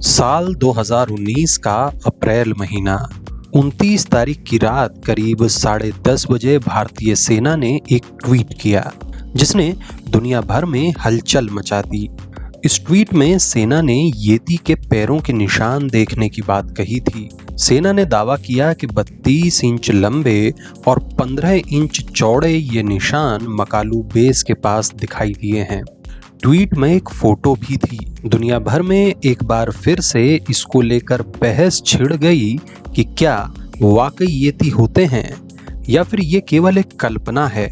साल 2019 का अप्रैल महीना 29 तारीख की रात करीब 10:30 बजे भारतीय सेना ने एक ट्वीट किया जिसने दुनिया भर में हलचल मचा दी। इस ट्वीट में सेना ने येती के पैरों के निशान देखने की बात कही थी। सेना ने दावा किया कि 32 इंच लंबे और 15 इंच चौड़े ये निशान मकालू बेस के पास दिखाई दिए हैं। ट्वीट में एक फोटो भी थी। दुनिया भर में एक बार फिर से इसको लेकर बहस छिड़ गई कि क्या वाकई येती होते हैं या फिर ये केवल एक कल्पना है।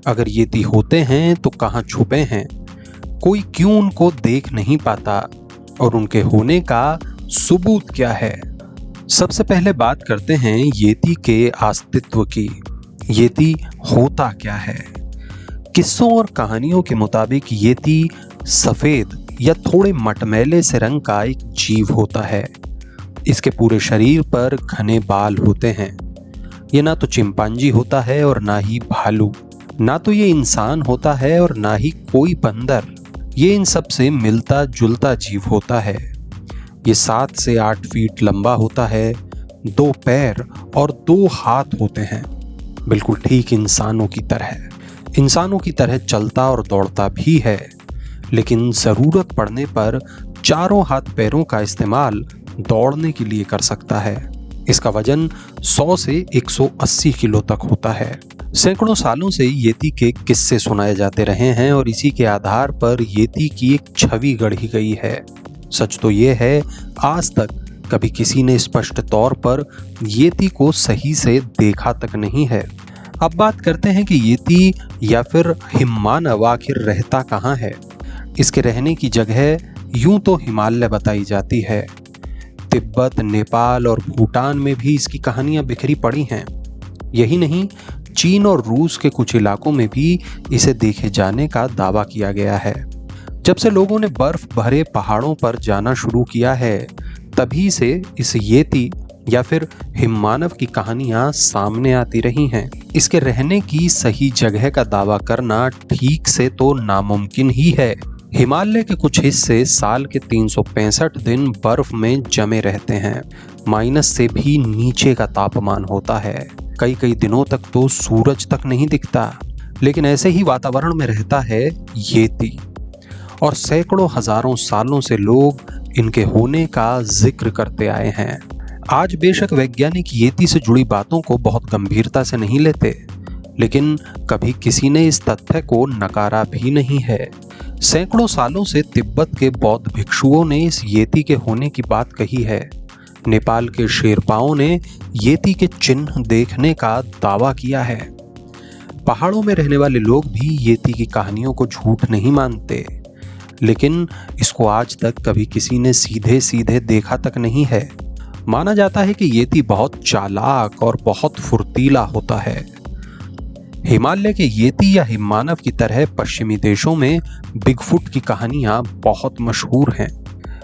अगर येती होते हैं तो कहाँ छुपे हैं, कोई क्यों उनको देख नहीं पाता और उनके होने का सबूत क्या है। सबसे पहले बात करते हैं येती के अस्तित्व की। येती होता क्या है? किस्सों और कहानियों के मुताबिक येती सफेद या थोड़े मटमैले से रंग का एक जीव होता है। इसके पूरे शरीर पर घने बाल होते हैं। ये ना तो चिंपांजी होता है और ना ही भालू, ना तो ये इंसान होता है और ना ही कोई बंदर। ये इन सब से मिलता जुलता जीव होता है। ये 7 से 8 फीट लंबा होता है, 2 पैर और 2 हाथ होते हैं, बिल्कुल ठीक इंसानों की तरह। इंसानों की तरह चलता और दौड़ता भी है, लेकिन ज़रूरत पड़ने पर चारों हाथ पैरों का इस्तेमाल दौड़ने के लिए कर सकता है। इसका वजन 100 से 180 किलो तक होता है। सैकड़ों सालों से येती के किस्से सुनाए जाते रहे हैं और इसी के आधार पर येती की एक छवि गढ़ी गई है। सच तो ये है, आज तक कभी किसी ने स्पष्ट तौर पर येती को सही से देखा तक नहीं है। अब बात करते हैं कि येती या फिर हिममानव आखिर रहता कहाँ है। इसके रहने की जगह यूं तो हिमालय बताई जाती है। तिब्बत, नेपाल और भूटान में भी इसकी कहानियां बिखरी पड़ी हैं। यही नहीं, चीन और रूस के कुछ इलाकों में भी इसे देखे जाने का दावा किया गया है। जब से लोगों ने बर्फ भरे पहाड़ों पर जाना शुरू किया है, तभी से इस येती या फिर हिममानव की कहानियां सामने आती रही हैं। इसके रहने की सही जगह का दावा करना ठीक से तो नामुमकिन ही है। हिमालय के कुछ हिस्से साल के 365 दिन बर्फ में जमे रहते हैं। माइनस से भी नीचे का तापमान होता है। कई कई दिनों तक तो सूरज तक नहीं दिखता। लेकिन ऐसे ही वातावरण में रहता है येती, और सैकड़ों हजारों सालों से लोग इनके होने का जिक्र करते आए हैं। आज बेशक वैज्ञानिक येती से जुड़ी बातों को बहुत गंभीरता से नहीं लेते, लेकिन कभी किसी ने इस तथ्य को नकारा भी नहीं है। सैकड़ों सालों से तिब्बत के बौद्ध भिक्षुओं ने इस येती के होने की बात कही है। नेपाल के शेरपाओं ने येती के चिन्ह देखने का दावा किया है। पहाड़ों में रहने वाले लोग भी येती की कहानियों को झूठ नहीं मानते, लेकिन इसको आज तक कभी किसी ने सीधे सीधे देखा तक नहीं है। माना जाता है कि येती बहुत चालाक और बहुत फुर्तीला होता है। हिमालय के येती या हिममानव की तरह पश्चिमी देशों में बिगफुट की कहानियां बहुत मशहूर हैं।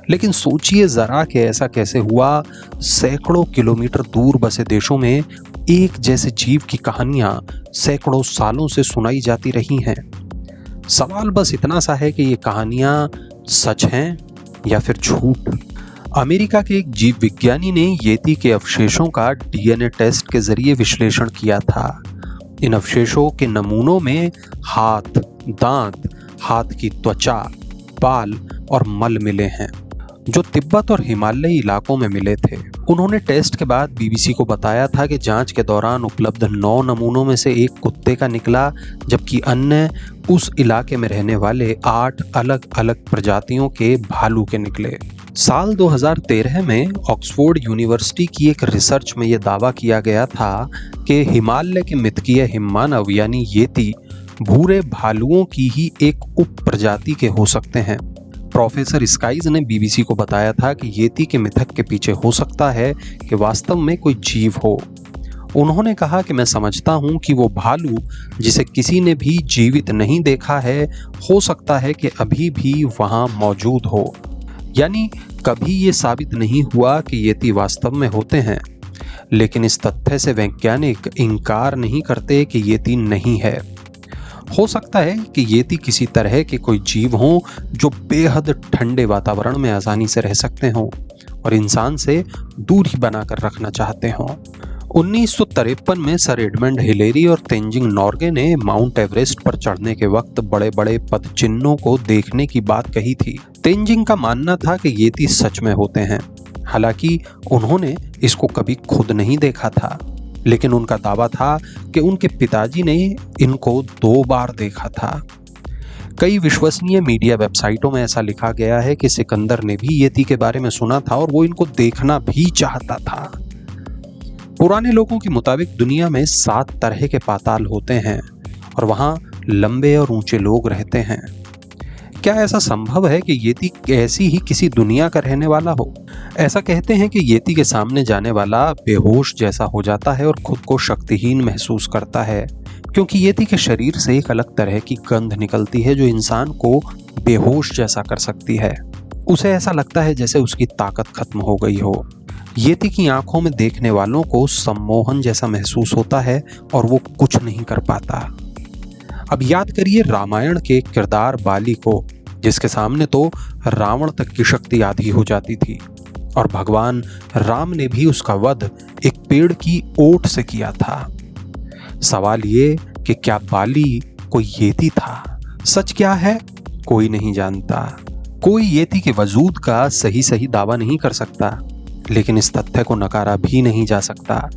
लेकिन सोचिए जरा कि ऐसा कैसे हुआ, सैकड़ों किलोमीटर दूर बसे देशों में एक जैसे जीव की कहानियां सैकड़ों सालों से सुनाई जाती रही हैं। सवाल बस इतना सा है कि ये कहानियां सच हैं या फिर झूठ। अमेरिका के एक जीव विज्ञानी ने येती के अवशेषों का डीएनए टेस्ट के जरिए विश्लेषण किया था। इन अवशेषों के नमूनों में हाथ, दांत, हाथ की त्वचा, बाल और मल मिले हैं, जो तिब्बत और हिमालयी इलाकों में मिले थे। उन्होंने टेस्ट के बाद बीबीसी को बताया था कि जांच के दौरान उपलब्ध 9 नमूनों में से एक कुत्ते का निकला, जबकि अन्य उस इलाके में रहने वाले 8 अलग अलग प्रजातियों के भालू के निकले। साल 2013 में ऑक्सफोर्ड यूनिवर्सिटी की एक रिसर्च में यह दावा किया गया था कि हिमालय के मिथकीय हिममानव यानी येती भूरे भालुओं की ही एक उप प्रजाति के हो सकते हैं। प्रोफेसर स्काइज ने बीबीसी को बताया था कि येती के मिथक के पीछे हो सकता है कि वास्तव में कोई जीव हो। उन्होंने कहा कि मैं समझता हूं कि वो भालू जिसे किसी ने भी जीवित नहीं देखा है, हो सकता है कि अभी भी वहां मौजूद हो। यानी कभी ये साबित नहीं हुआ कि येती वास्तव में होते हैं, लेकिन इस तथ्य से वैज्ञानिक इनकार नहीं करते कि येती नहीं है। हो सकता है कि येती किसी तरह के कोई जीव हों जो बेहद ठंडे वातावरण में आसानी से रह सकते हों और इंसान से दूरी बनाकर रखना चाहते हों। 1953 में सर एडमंड हिलेरी और तेंजिंग नॉर्गे ने माउंट एवरेस्ट पर चढ़ने के वक्त बड़े बड़े पदचिन्हों को देखने की बात कही थी। तेंजिंग का मानना था कि येती सच में होते हैं, हालांकि उन्होंने इसको कभी खुद नहीं देखा था, लेकिन उनका दावा था कि उनके पिताजी ने इनको 2 बार देखा था। कई विश्वसनीय मीडिया वेबसाइटों में ऐसा लिखा गया है कि सिकंदर ने भी येती के बारे में सुना था और वो इनको देखना भी चाहता था। पुराने लोगों के मुताबिक दुनिया में 7 तरह के पाताल होते हैं और वहां लंबे और ऊंचे लोग रहते हैं। क्या ऐसा संभव है कि येती ऐसी ही किसी दुनिया का रहने वाला हो? ऐसा कहते हैं कि येती के सामने जाने वाला बेहोश जैसा हो जाता है और खुद को शक्तिहीन महसूस करता है, क्योंकि येती के शरीर से एक अलग तरह की गंध निकलती है जो इंसान को बेहोश जैसा कर सकती है। उसे ऐसा लगता है जैसे उसकी ताकत खत्म हो गई हो। येती की आंखों में देखने वालों को सम्मोहन जैसा महसूस होता है और वो कुछ नहीं कर पाता। अब याद करिए रामायण के किरदार बाली को, जिसके सामने तो रावण तक की शक्ति आधी हो जाती थी और भगवान राम ने भी उसका वध एक पेड़ की ओट से किया था। सवाल ये कि क्या बाली कोई येती था? सच क्या है, कोई नहीं जानता। कोई येती के वजूद का सही दावा नहीं कर सकता, लेकिन इस तथ्य को नकारा भी नहीं जा सकता।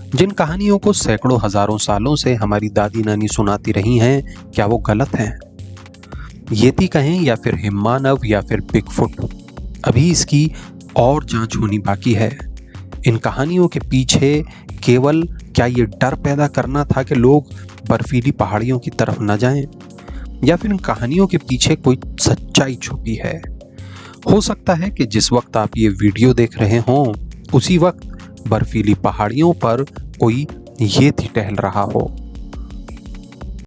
जिन कहानियों को सैकड़ों हजारों सालों से हमारी दादी नानी सुनाती रही हैं, क्या वो गलत हैं? येती कहें या फिर हिम्मानव या फिर बिगफुट, अभी इसकी और जांच होनी बाकी है। इन कहानियों के पीछे केवल क्या ये डर पैदा करना था कि लोग बर्फीली पहाड़ियों की तरफ न जाएं, या फिर इन कहानियों के पीछे कोई सच्चाई छुपी है? हो सकता है कि जिस वक्त आप ये वीडियो देख रहे हों उसी वक्त बर्फीली पहाड़ियों पर कोई येती टहल रहा हो।